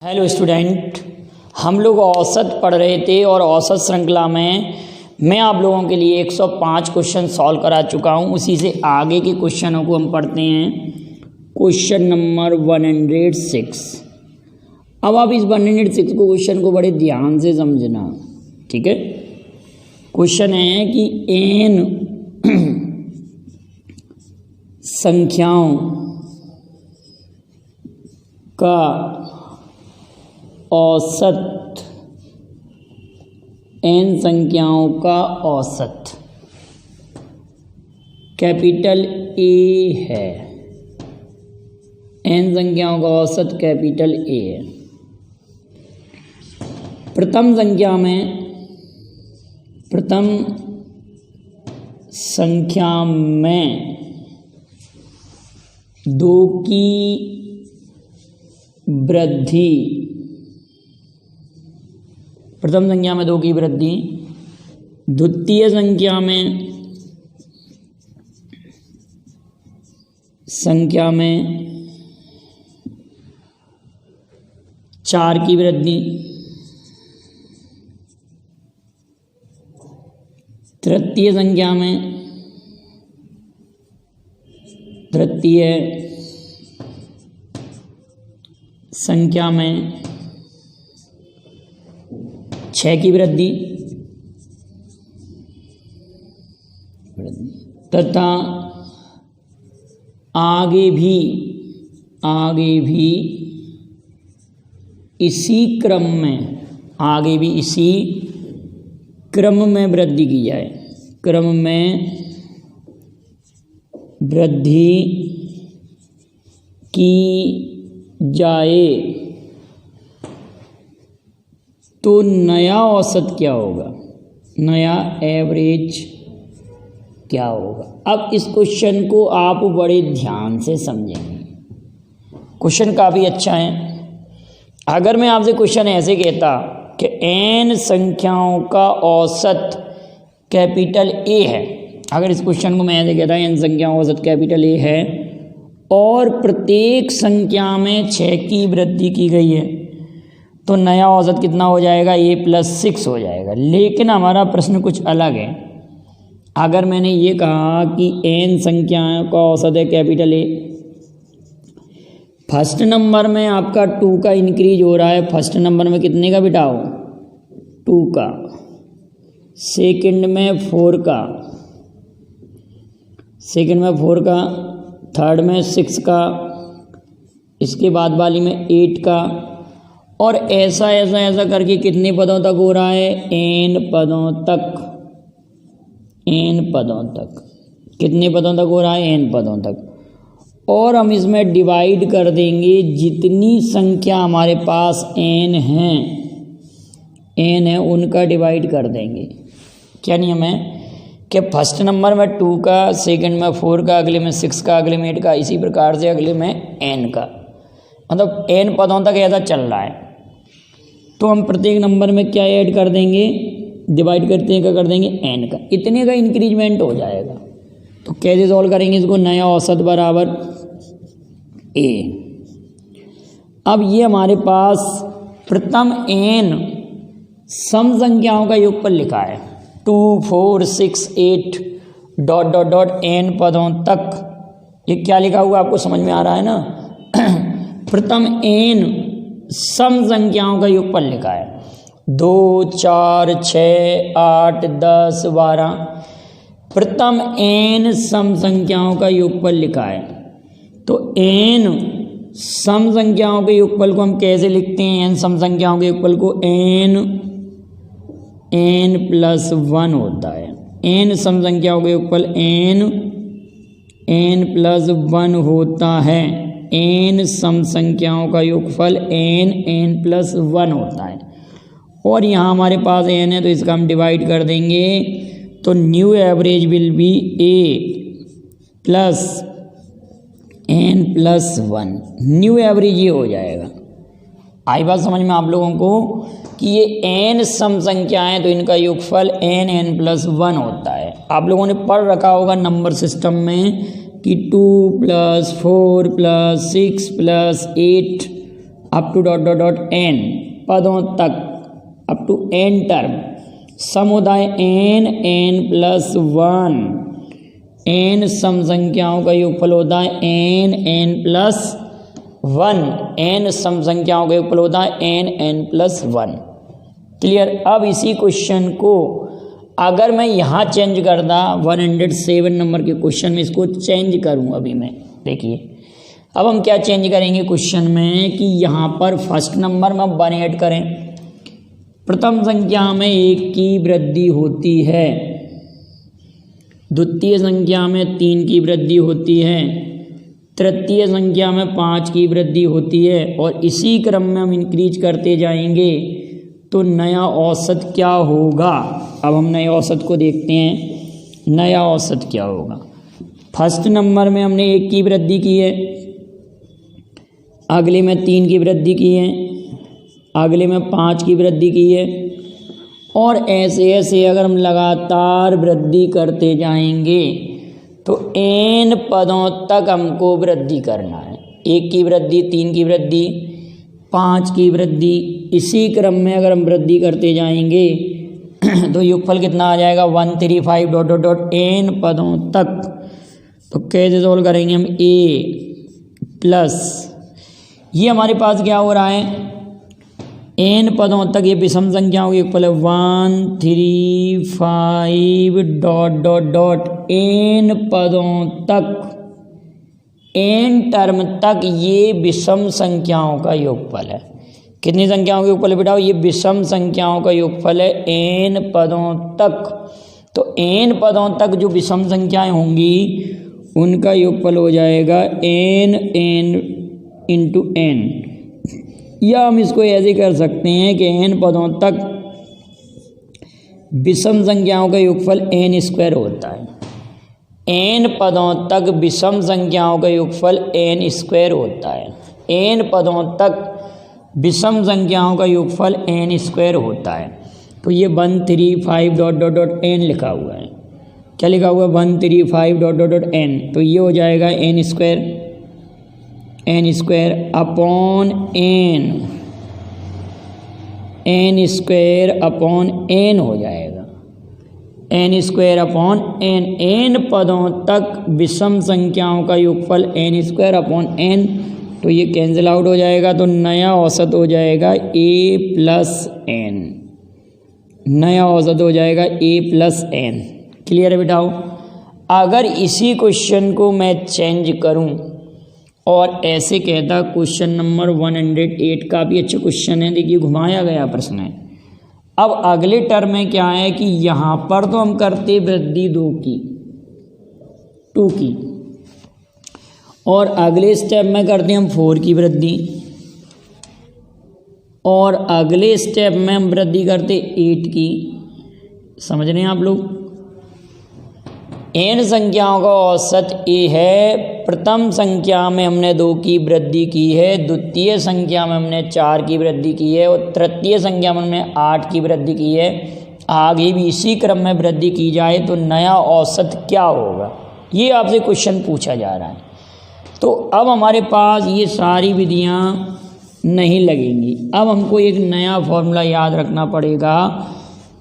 Hello student, हम लोग औसत पढ़ रहे थे और औसत श्रृंखला में मैं आप लोगों के लिए 105 क्वेश्चन सॉल्व करा चुका हूं। उसी से आगे के क्वेश्चनों को हम पढ़ते हैं। Question number 106। अब आप इस 106 को क्वेश्चन को बड़े ध्यान से समझना, ठीक है। क्वेश्चन है कि n संख्याओं का औसत, n संख्याओं का औसत कैपिटल A है। n संख्याओं का औसत कैपिटल A है। प्रथम संख्या में 2 की वृद्धि, प्रथम संख्या में 2 की वृद्धि, द्वितीय संख्या में 4 की वृद्धि, तृतीय संख्या में में 6 की वृद्धि तथा आगे भी इसी क्रम में वृद्धि की जाए, क्रम में वृद्धि की जाए तो नया औसत क्या होगा, नया एवरेज क्या होगा। अब इस क्वेश्चन को आप बड़े ध्यान से समझेंगे। क्वेश्चन काफ़ी अच्छा है। अगर मैं आपसे क्वेश्चन ऐसे कहता कि n संख्याओं का औसत कैपिटल A है, अगर इस क्वेश्चन को मैं ऐसे कहता n संख्याओं का औसत कैपिटल A है और प्रत्येक संख्या में 6 की वृद्धि की गई है, तो नया औसत कितना हो जाएगा, A+6 हो जाएगा। लेकिन हमारा प्रश्न कुछ अलग है। अगर मैंने ये कहा कि n संख्याओं का औसत है कैपिटल A, फर्स्ट नंबर में आपका 2 का इंक्रीज हो रहा है, फर्स्ट नंबर में कितने का बिठाओ, 2 का, सेकंड में 4 का, थर्ड में 6 का, इसके बाद वाली में 8 का, और ऐसा करके कितने पदों तक हो रहा है, n पदों तक। कितने पदों तक हो रहा है, n पदों तक। और हम इसमें डिवाइड कर देंगे, जितनी संख्या हमारे पास n है उनका डिवाइड कर देंगे। क्या नियम है कि फर्स्ट नंबर में 2 का, सेकंड में 4 का, अगले में 6 का, अगले में 8 का, इसी प्रकार से अगले में n का, मतलब n पदों तक ऐसा चल रहा है। तो हम प्रत्येक नंबर में क्या ऐड कर देंगे, डिवाइड करते हैं, क्या कर देंगे, n का। इतने का इंक्रीजमेंट हो जाएगा। तो कैसे सॉल्व करेंगे इसको, नया औसत बराबर A। अब ये हमारे पास प्रथम n सम संख्याओं का योगफल लिखा है, 2, 4, 6, 8 ... n पदों तक। ये क्या लिखा हुआ आपको समझ में आ रहा है ना। प्रथम n सम संख्याओं का योगफल लिखा है, 2, 4, 6, 8, 10, 12। प्रथम n सम संख्याओं का योगफल लिखा है। तो n सम संख्याओं के योगफल को हम कैसे लिखते हैं, n सम संख्याओं के योगफल को n+1 होता है। n सम संख्याओं के योगफल n+1 होता है। n सम संख्याओं का योगफल n+1 होता है। और यहाँ हमारे पास n है तो इसका हम डिवाइड कर देंगे, तो new average will be A+n+1। New average ये हो जाएगा। आई बात समझ में आप लोगों को कि ये n सम संख्या है तो इनका योगफल n+1 होता है। आप लोगों ने पढ़ रखा होगा नंबर सिस्टम में कि 2 + 4 + 6 + 8 up to dot dot dot n पदों तक, अप टू n टर्म, सम होता है n प्लस 1, n सम संख्याओं का योगफल होता है n प्लस 1, n सम संख्याओं का योगफल होता है n प्लस 1। क्लियर। अब इसी क्वेश्चन को अगर मैं यहाँ चेंज करता 107 नंबर के क्वेश्चन में इसको चेंज करूँ, अभी मैं देखिए अब हम क्या चेंज करेंगे क्वेश्चन में कि यहाँ पर फर्स्ट नंबर में 1 ऐड करें, प्रथम संख्या में 1 की वृद्धि होती है, द्वितीय संख्या में 3 की वृद्धि होती है, तृतीय संख्या में 5 की वृद्धि होती है, और इसी क्रम में हम इंक्रीज करते जाएंगे तो नया औसत क्या होगा। अब हम नए औसत को देखते हैं, नया औसत क्या होगा। फर्स्ट नंबर में हमने 1 की वृद्धि की है, अगले में 3 की वृद्धि की है, अगले में 5 की वृद्धि की है, और ऐसे ऐसे अगर हम लगातार वृद्धि करते जाएंगे तो n पदों तक हमको वृद्धि करना है। 1 की वृद्धि, 3 की वृद्धि, 5 की वृद्धि, इसी क्रम में अगर हम वृद्धि करते जाएंगे तो योगफल कितना आ जाएगा 135 डॉट डॉट डॉट n पदों तक। तो कैसे सोल्व करेंगे हम, a प्लस ये हमारे पास क्या हो रहा है n पदों तक, ये विषम संख्याओं के योगफल है 135 डॉट डॉट डॉट n पदों तक, n टर्म तक ये विषम संख्याओं का योगफल है। कितनी संख्याओं का योगफल है बेटा, ये विषम संख्याओं का योगफल है n पदों तक। तो n पदों तक जो विषम संख्याएं होंगी उनका योगफल हो जाएगा n इंटू n, या हम इसको ऐसे कर सकते हैं कि n पदों तक विषम संख्याओं का योगफल n स्क्वायर होता है, n पदों तक विषम संख्याओं का योगफल n स्क्वायर होता है, n पदों तक विषम संख्याओं का योगफल n स्क्वायर होता है। तो ये 135 डॉट डॉट डॉट n लिखा हुआ है, क्या लिखा हुआ है 135 डॉट डॉट डॉट n, तो ये हो जाएगा n square upon n square upon n हो जाएगा, n स्क्वायर अपॉन n पदों तक विषम संख्याओं का योगफल n स्क्वायर अपॉन n, तो ये कैंसिल आउट हो जाएगा। तो नया औसत हो जाएगा a प्लस n, नया औसत हो जाएगा a प्लस n। क्लियर है बेटाओ। अगर इसी क्वेश्चन को मैं चेंज करूं और ऐसे कहता, क्वेश्चन नंबर 108 का भी अच्छा क्वेश्चन है, देखिए घुमाया गया प्रश्न है। अब अगले टर्म में क्या है कि यहाँ पर तो हम करते वृद्धि 2 की, और अगले स्टेप में करते हम 4 की वृद्धि, और अगले स्टेप में हम वृद्धि करते 8 की। समझ रहे हैं आप लोग। n संख्याओं का औसत a है, प्रथम संख्या में हमने 2 की वृद्धि की है, द्वितीय संख्या में हमने 4 की वृद्धि की है, और तृतीय संख्या में हमने 8 की वृद्धि की है। आगे भी इसी क्रम में वृद्धि की जाए तो नया औसत क्या होगा, ये आपसे क्वेश्चन पूछा जा रहा है। तो अब हमारे पास ये सारी विधियां नहीं लगेंगी। अब हमको एक नया फॉर्मूला याद रखना पड़ेगा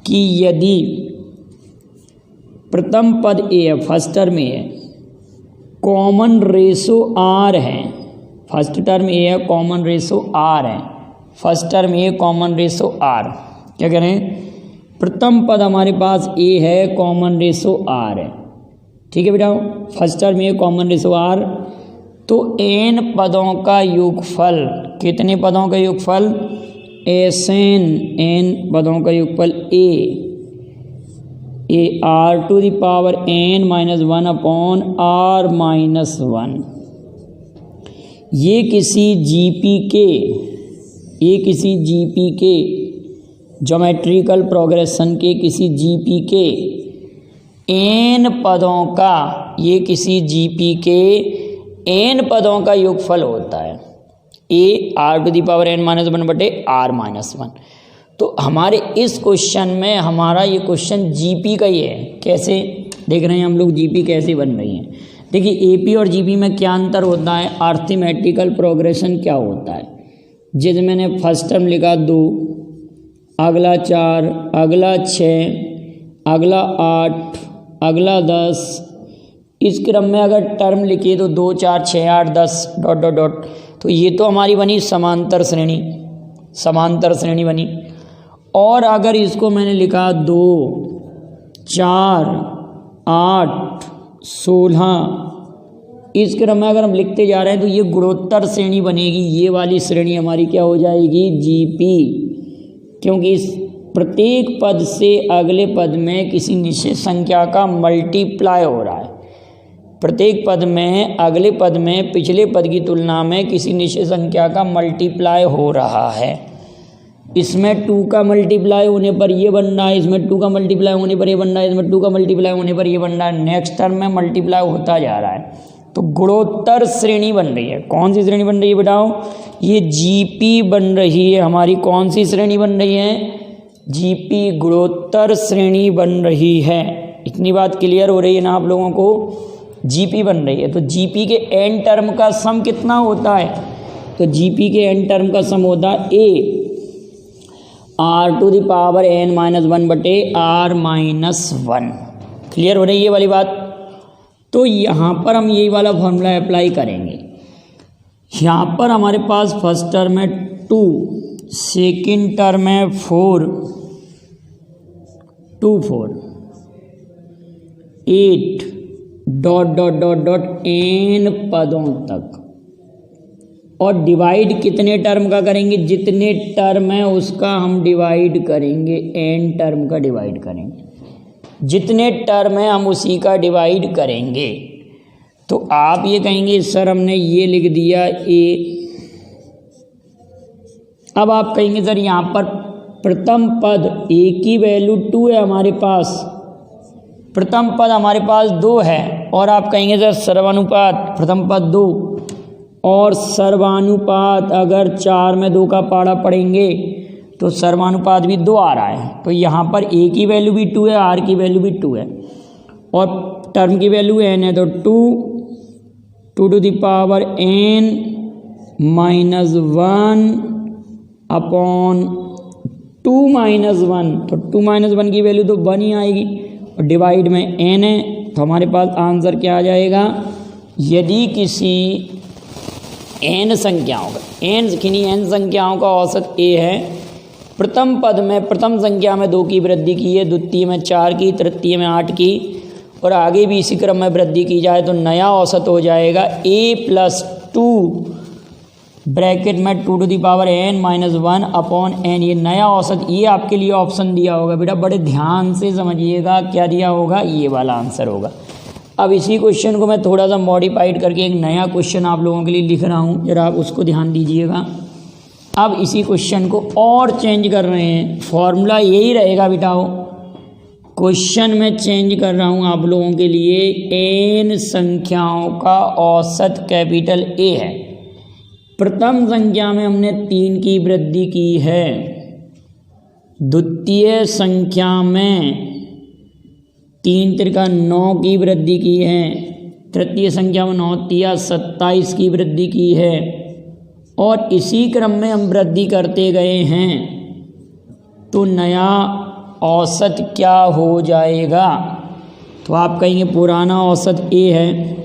कि यदि प्रथम पद ए है, फर्स्ट टर्म ए है, कॉमन रेशो आर है, फर्स्ट टर्म ए है, कॉमन रेशो आर है, first term A common ratio R, क्या करें, प्रथम पद हमारे पास ए है, कॉमन रेशो आर है, ठीक है बेटा, first term A common ratio R. तो n पदों का योगफल, कितने पदों का योगफल, n पदों का योगफल a r to the power n minus 1 upon r minus 1। ये किसी जीपी के ज्योमेट्रिकल प्रोग्रेशन के किसी जीपी के n पदों का, ये किसी जीपी के n पदों का योगफल होता है a r to the power n minus 1 बटे r माइनस 1। तो हमारे इस क्वेश्चन में हमारा ये क्वेश्चन जीपी का ही है। कैसे देख रहे हैं हम लोग, जीपी कैसे बन रही है। देखिए एपी और जीपी में क्या अंतर होता है, अर्थमेटिकल प्रोग्रेशन क्या होता है। जिस मैंने फर्स्ट टर्म लिखा 2, अगला 4, अगला 6, अगला 8, अगला 10, इस क्रम में अगर टर्म लिखिए तो 2, 4, 6, 8, 10 डॉट डॉट डॉट, तो ये तो हमारी बनी समांतर श्रेणी, समांतर श्रेणी बनी। और अगर इसको मैंने लिखा 2, 4, 8, 16, इस क्रम में अगर हम लिखते जा रहे हैं तो ये गुणोत्तर श्रेणी बनेगी। ये वाली श्रेणी हमारी क्या हो जाएगी? जीपी, क्योंकि इस प्रत्येक पद से अगले पद में किसी निश्चित संख्या का मल्टीप्लाई हो रहा है। प्रत्येक पद में अगले पद में पिछले पद की तुलना में किसी निश्चित संख्या का मल्टीप्लाई हो रहा है। इसमें 2 का मल्टीप्लाई होने पर ये बन रहा है, इसमें 2 का मल्टीप्लाई होने पर ये बन रहा है, इसमें 2 का मल्टीप्लाई होने पर ये बन रहा है। नेक्स्ट टर्म में मल्टीप्लाई होता जा रहा है, तो गुणोत्तर श्रेणी बन रही है। कौन सी श्रेणी बन रही है बेटाओ? ये जीपी बन रही है हमारी। कौन सी श्रेणी बन रही है? जीपी, गुणोत्तर श्रेणी बन रही है। इतनी बात क्लियर हो रही है ना आप लोगों को? जीपी बन रही है। तो जीपी के एन टर्म का सम कितना होता है? तो जीपी के एन टर्म का सम होता है ए r⁻n-1 बटे r-1। क्लियर हो रही है ये वाली बात? तो यहाँ पर हम यही वाला फॉर्मूला अप्लाई करेंगे। यहाँ पर हमारे पास फर्स्ट टर्म है 2, सेकेंड टर्म है 4, 2, 4, 8 dot dot dot dot n पदों तक। और डिवाइड कितने टर्म का करेंगे? जितने टर्म है उसका हम डिवाइड करेंगे, n टर्म का डिवाइड करेंगे। जितने टर्म है हम उसी का डिवाइड करेंगे। तो आप ये कहेंगे सर हमने ये लिख दिया a। अब आप कहेंगे सर यहाँ पर प्रथम पद a की वैल्यू 2 है हमारे पास, प्रथम पद हमारे पास 2 है। और आप कहेंगे सर सर्वानुपात प्रथम पद 2 और सर्वानुपात अगर 4 में 2 का पाड़ा पढ़ेंगे तो सर्वानुपात भी 2 आ रहा है। तो यहाँ पर a की वैल्यू भी 2 है, r की वैल्यू भी 2 है और टर्म की वैल्यू n है। तो 2 to the power n minus 1 upon 2 minus 1। तो 2 माइनस 1 की वैल्यू तो 1 ही आएगी और डिवाइड में n है। तो हमारे पास आंसर क्या आ जाएगा? यदि किसी n संख्याओं का n संख्याओं का औसत a है, प्रथम पद में प्रथम संख्या में 2 की वृद्धि की है, द्वितीय में 4 की, तृतीय में 8 की और आगे भी इसी क्रम में वृद्धि की जाए तो नया औसत हो जाएगा a+2 ब्रैकेट में 2 to the power n-1 upon n। ये नया औसत, ये आपके लिए ऑप्शन दिया होगा बेटा, बड़े ध्यान से समझिएगा क्या दिया होगा, ये वाला आंसर होगा। अब इसी क्वेश्चन को मैं थोड़ा सा मॉडिफाइड करके एक नया क्वेश्चन आप लोगों के लिए लिख रहा हूँ, जरा आप उसको ध्यान दीजिएगा। अब इसी क्वेश्चन को और चेंज कर रहे हैं, फॉर्मूला यही रहेगा बेटाओ, क्वेश्चन में चेंज कर रहा हूँ आप लोगों के लिए। n संख्याओं का औसत कैपिटल A है। प्रथम संख्या में हमने 3 की वृद्धि की है, द्वितीय संख्या में 3 त्रिका 9 की वृद्धि की है, तृतीय संख्या में 9 तिया 27 की वृद्धि की है और इसी क्रम में हम वृद्धि करते गए हैं तो नया औसत क्या हो जाएगा? तो आप कहेंगे पुराना औसत A है,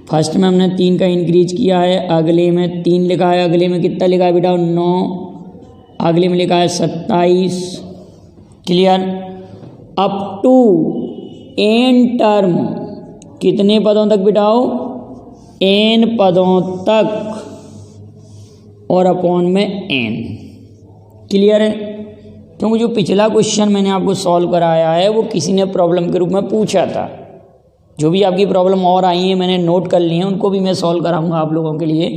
फर्स्ट में हमने 3 का इंक्रीज किया है, अगले में 3 लिखा है, अगले में कितना लिखा है बेटा 9, अगले में लिखा है 27। Clear? Up to n term कितने पदों तक बिठाओ? n पदों तक और अपॉन में n। क्लियर है? क्योंकि जो पिछला क्वेश्चन मैंने आपको सॉल्व कराया है वो किसी ने प्रॉब्लम के रूप में पूछा था। जो भी आपकी प्रॉब्लम और आई है मैंने नोट कर ली है, उनको भी मैं सॉल्व कराऊंगा आप लोगों के लिए।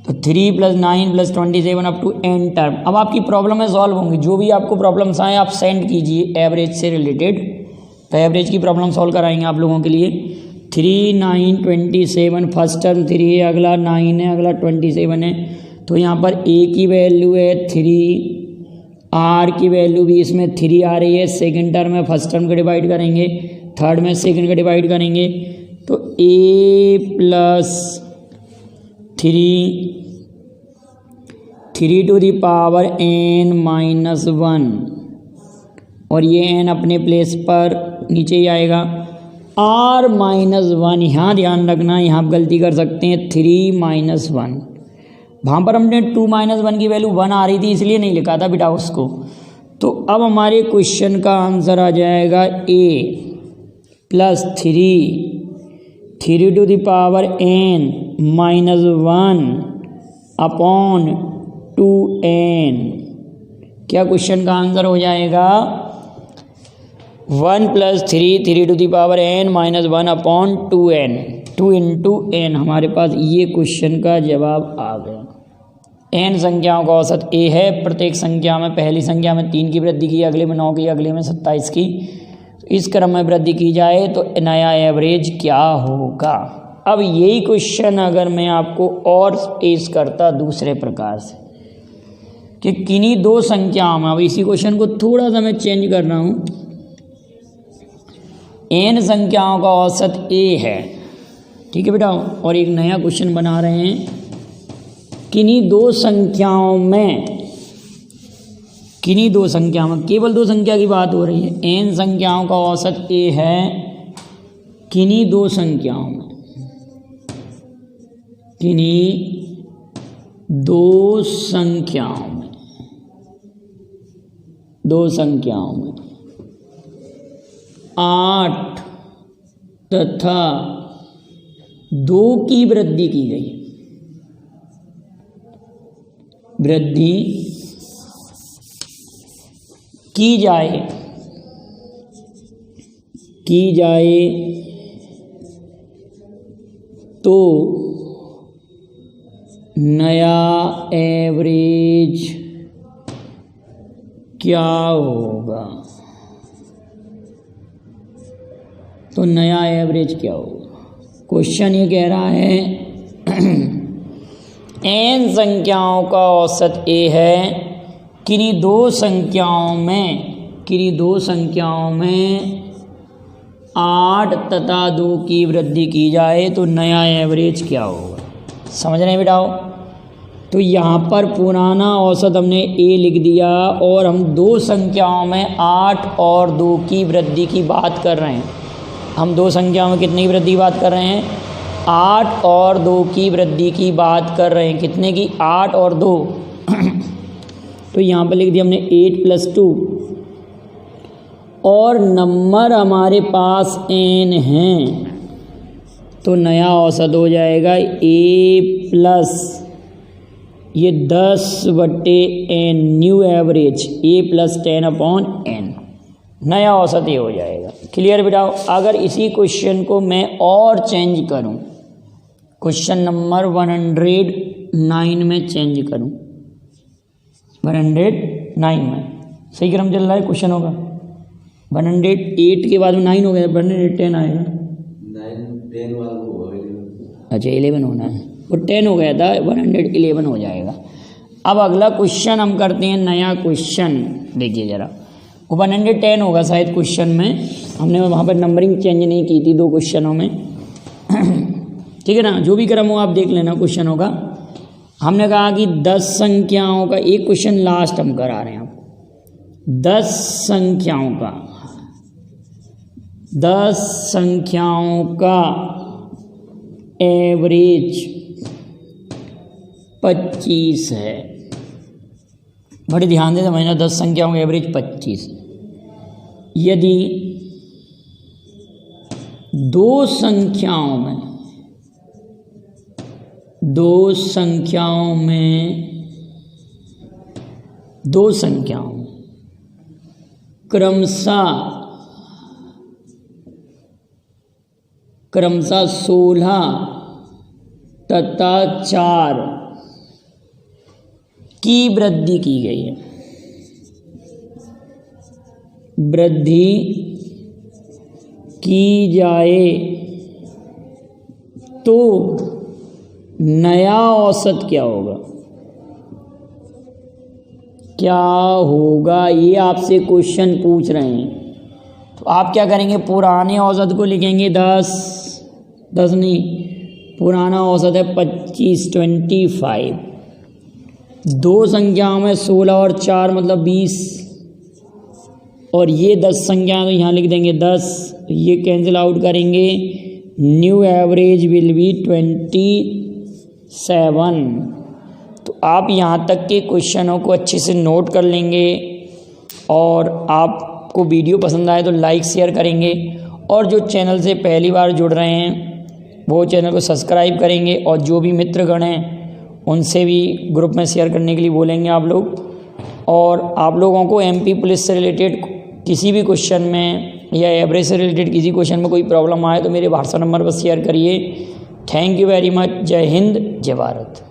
तो 3 + 9 + 27 अप टू n टर्म। अब आपकी प्रॉब्लम सॉल्व होंगी, जो भी आपको प्रॉब्लम्स आए आप सेंड कीजिए एवरेज से रिलेटेड, तो एवरेज की प्रॉब्लम सॉल्व कराएंगे आप लोगों के लिए। 3, 9, 27, फर्स्ट टर्म 3 है, अगला 9 है, अगला 27 है। तो यहाँ पर a की वैल्यू है 3, r की वैल्यू भी इसमें 3 आ रही है। सेकेंड टर्म में फर्स्ट टर्म का डिवाइड करेंगे, थर्ड में सेकेंड का डिवाइड करेंगे तो a + 3 3⁻n-1 और ये n अपने प्लेस पर नीचे ही आएगा। r-1 यहाँ ध्यान रखना, यहाँ आप गलती कर सकते हैं 3-1, वहाँ पर हमने 2-1 की वैल्यू 1 आ रही थी इसलिए नहीं लिखा था बेटा उसको। तो अब हमारे क्वेश्चन का आंसर आ जाएगा a + 3⁻n-1/2n। क्या क्वेश्चन का आंसर हो जाएगा 1 + 3⁻n-1/2n, 2 × n। हमारे पास ये क्वेश्चन का जवाब आ गया। n संख्याओं का औसत a है। प्रत्येक संख्या में पहली संख्या में 3 की वृद्धि की, अगले में 9 की, अगले में 27 की, इस क्रम में वृद्धि की जाए तो नया एवरेज क्या होगा। अब यही क्वेश्चन अगर मैं आपको और पेश करता दूसरे प्रकार से कि किन्हीं दो संख्याओं में, अब इसी क्वेश्चन को थोड़ा सा मैं चेंज कर रहा हूँ, n संख्याओं का औसत a है, ठीक है बेटा, और एक नया क्वेश्चन बना रहे हैं, किन्हीं दो संख्याओं में, केवल दो संख्या की बात हो रही है, n संख्याओं का औसत a है किन्हीं दो संख्याओं में, दो संख्याओं में 8 तथा 2 की वृद्धि की गई, वृद्धि की जाए तो नया एवरेज क्या होगा। क्वेश्चन ये कह रहा है n संख्याओं का औसत a है, किन्हीं दो संख्याओं में 8 तथा 2 की वृद्धि की जाए तो नया एवरेज क्या होगा। समझ रहे हैं बेटाओ। तो यहाँ पर पुराना औसत हमने a लिख दिया और हम दो संख्याओं में 8 और 2 की वृद्धि की बात कर रहे हैं। हम दो संख्याओं में कितनी वृद्धि की बात कर रहे हैं, 8 और 2 की वृद्धि की बात कर रहे हैं। कितने की, 8 और 2 तो यहाँ पर लिख दिया हमने 8 + 2 और नंबर हमारे पास n हैं, तो नया औसत हो जाएगा a प्लस ये 10/n, new average a + 10/n, नया औसत ये हो जाएगा। क्लियर बेटा। अगर इसी क्वेश्चन को मैं और चेंज करूं, क्वेश्चन नंबर 109 में चेंज करूं, 109 में सही क्रम चल रहा है क्वेश्चन होगा, 108 के बाद में 9 हो गया, 110 आएगा, 10 वाला अच्छा 11 होना है, वो 10 हो गया था, 111 हो जाएगा। अब अगला क्वेश्चन हम करते हैं, नया क्वेश्चन देखिए ज़रा, वो 110 होगा शायद क्वेश्चन में, हमने वहाँ पर नंबरिंग चेंज नहीं की थी दो क्वेश्चनों में ठीक है ना, जो भी क्रम हो आप देख लेना क्वेश्चन होगा। हमने कहा कि 10 संख्याओं का, एक क्वेश्चन लास्ट हम करा रहे हैं आपको, 10 संख्याओं का एवरेज 25 है। बड़े ध्यान से समझना, 10 संख्याओं का एवरेज 25। यदि दो संख्याओं में क्रमशः 16 तथा 4 की वृद्धि की गई है, वृद्धि की जाए तो नया औसत क्या होगा, ये आपसे क्वेश्चन पूछ रहे हैं। तो आप क्या करेंगे, पुराने औसत को लिखेंगे 10 नहीं, पुराना औसत है 25, 2 संख्याओं में 16 और 4 मतलब 20, और ये 10 संख्या तो यहाँ लिख देंगे 10, ये कैंसिल आउट करेंगे, न्यू एवरेज विल बी 27। तो आप यहाँ तक के क्वेश्चनों को अच्छे से नोट कर लेंगे, और आपको वीडियो पसंद आए तो लाइक शेयर करेंगे, और जो चैनल से पहली बार जुड़ रहे हैं वो चैनल को सब्सक्राइब करेंगे, और जो भी मित्रगण हैं उनसे भी ग्रुप में शेयर करने के लिए बोलेंगे आप लोग। और आप लोगों को एमपी पुलिस से रिलेटेड किसी भी क्वेश्चन में या एवरेज से रिलेटेड किसी क्वेश्चन में कोई प्रॉब्लम आए तो मेरे व्हाट्सएप नंबर पर शेयर करिए। Thank you very much. जय हिंद, जय भारत।